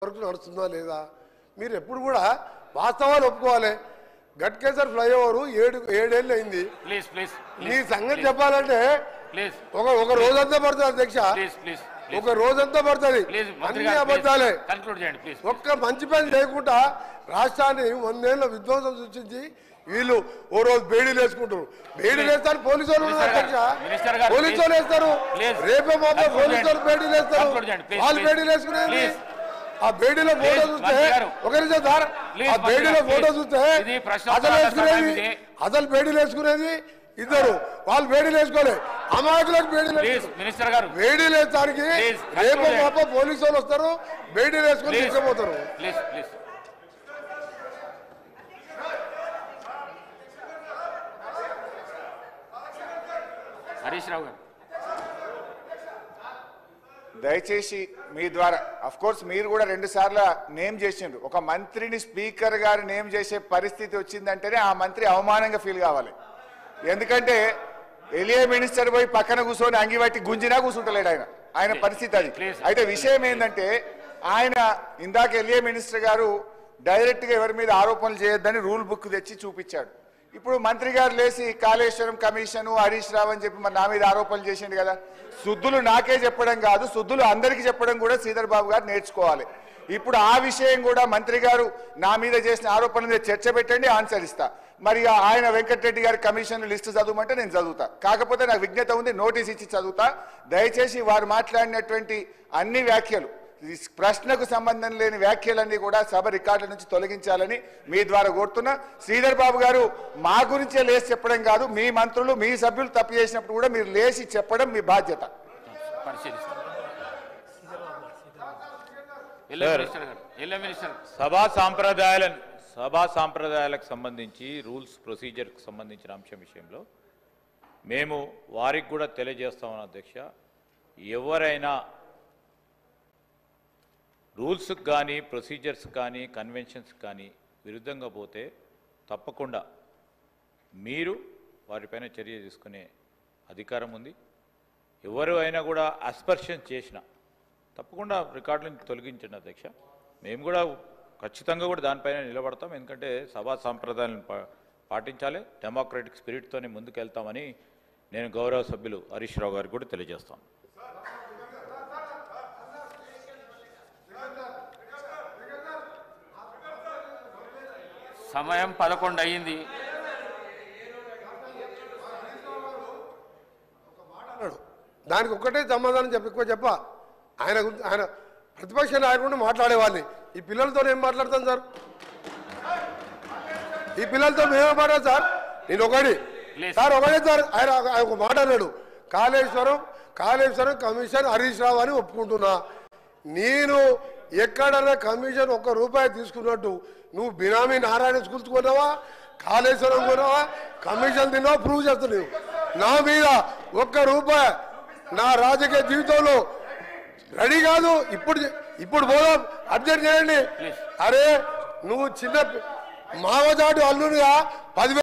వరకు నడుస్తుందా లేదా మీరు ఎప్పుడు కూడా వాస్తవాలు ఒప్పుకోవాలి. గట్కేసర్ ఫ్లైఓవర్ 7 ఏళ్ళు అయింది. నీ సంగతి చెప్పాలంటే ఒక రోజంతా పడుతుంది అధ్యక్ష, ఒక రోజంతా పడుతుంది. అన్ని అబద్ధాలే. ఒక్క మంచి పని చేయకుండా రాష్ట్రాన్ని 100 ఏళ్ళ విధ్వంసం సృష్టించి వీళ్ళు ఓ రోజు బేడీలు వేసుకుంటారు. బేడీలు వేస్తారు పోలీసు వాళ్ళు అధ్యక్ష, పోలీసు వాళ్ళు వేస్తారు. రేపే మాపే పోలీసు వాళ్ళు బేడీలు వేస్తారు. వాళ్ళు బేడీలు వేసుకునేది ఆ బేడీలో ఫోటో చూస్తే ఒకరి ఆ బేడీలో ఫోటో చూస్తే అసలు బేడీలు వేసుకునేది ఇద్దరు, వాళ్ళు బేడీలు వేసుకోలేదు. అమాయకులకు బేడీలు బేడీలు వేయడానికి రేపు పాప పోలీసు వాళ్ళు వస్తారు, బేడీలు వేసుకొని తీసుకుపోతారు. హరీష్ రావు గారు దయచేసి మీ ద్వారా కోర్స్ మీరు కూడా 2 సార్లు నేమ్ చేసిండ్రు. ఒక మంత్రిని స్పీకర్ గారు నేమ్ చేసే పరిస్థితి వచ్చిందంటేనే ఆ మంత్రి అవమానంగా ఫీల్ కావాలి. ఎందుకంటే ఎలియా మినిస్టర్ పోయి పక్కన కూర్చొని అంగిబట్టి గుంజినా కూర్చుంటలేడు ఆయన పరిస్థితి అది. అయితే విషయం ఏంటంటే ఆయన ఇందాక ఎలియా మినిస్టర్ గారు డైరెక్ట్గా ఎవరి మీద ఆరోపణలు చేయొద్దని రూల్ బుక్ తెచ్చి చూపించాడు. ఇప్పుడు మంత్రి గారు లేచి కాళేశ్వరం కమిషను హరీష్ రావు అని చెప్పి మరి నా మీద ఆరోపణలు చేసిండు కదా. శుద్ధులు నాకే చెప్పడం కాదు, శుద్ధులు అందరికీ చెప్పడం కూడా శ్రీధర్ బాబు గారు నేర్చుకోవాలి. ఇప్పుడు ఆ విషయం కూడా మంత్రి గారు నా మీద చేసిన ఆరోపణల మీద చర్చ పెట్టండి, ఆన్సర్ ఇస్తా. మరి ఆయన వెంకటరెడ్డి గారి కమిషన్ లిస్టు చదవమంటే నేను చదువుతా. కాకపోతే నాకు విజ్ఞత ఉంది, నోటీస్ ఇచ్చి చదువుతా. దయచేసి వారు మాట్లాడినటువంటి అన్ని వ్యాఖ్యలు, ప్రశ్నకు సంబంధం లేని వ్యాఖ్యలన్నీ కూడా సభ రికార్డుల నుంచి తొలగించాలని మీ ద్వారా కోరుతున్నా. శ్రీధర్ బాబు గారు మా గురించే లేచి చెప్పడం కాదు, మీ మంత్రులు మీ సభ్యులు తప్పు చేసినప్పుడు కూడా మీరు లేచి చెప్పడం మీ బాధ్యత. సభా సాంప్రదాయాలకు సంబంధించి రూల్స్ ప్రొసీజర్కు సంబంధించిన అంశం విషయంలో మేము వారికి కూడా తెలియజేస్తామని అధ్యక్ష, ఎవరైనా రూల్స్కి కానీ ప్రొసీజర్స్ కానీ కన్వెన్షన్స్ కానీ విరుద్ధంగా పోతే తప్పకుండా మీరు వారిపైన చర్య తీసుకునే అధికారం ఉంది. ఎవరు అయినా కూడా అస్పర్షన్ చేసినా తప్పకుండా రికార్డులను తొలగించండి అధ్యక్ష. మేము కూడా ఖచ్చితంగా కూడా దానిపైన నిలబడతాం. ఎందుకంటే సభా సాంప్రదాయాలను పాటించాలి, డెమోక్రటిక్ స్పిరిట్తోనే ముందుకెళ్తామని నేను గౌరవ సభ్యులు హరీష్ రావు గారికి కూడా తెలియజేస్తాను. సమయం 11 అయ్యింది. దానికి ఒక్కటే సమాధానం ఎక్కువ చెప్ప. ఆయన ప్రతిపక్ష నాయకుడు మాట్లాడేవాడిని. ఈ పిల్లలతో ఏం మాట్లాడతాను సార్? ఈ పిల్లలతో మేమే మాట్లాడు సార్. నేను ఒకటే సార్ ఆయన ఒక మాట అన్నాడు, కాళేశ్వరం కమిషన్ హరీష్ రావు అని ఒప్పుకుంటున్నా. నేను ఎక్కడన్నా కమిషన్ ₹1 తీసుకున్నట్టు నువ్వు బినామీ నారాయణ స్కూల్స్ కొన్నావా, కాళేశ్వరం కొన్నావా, కమిషన్ తిన్నావా ప్రూవ్ చేస్తున్నావు. నా మీద ₹1 నా రాజకీయ జీవితంలో రెడీ కాదు. ఇప్పుడు పోదాం, అబ్జెక్ట్ చేయండి. అరే నువ్వు చిన్న మావజాటు అల్లుడుగా 10,000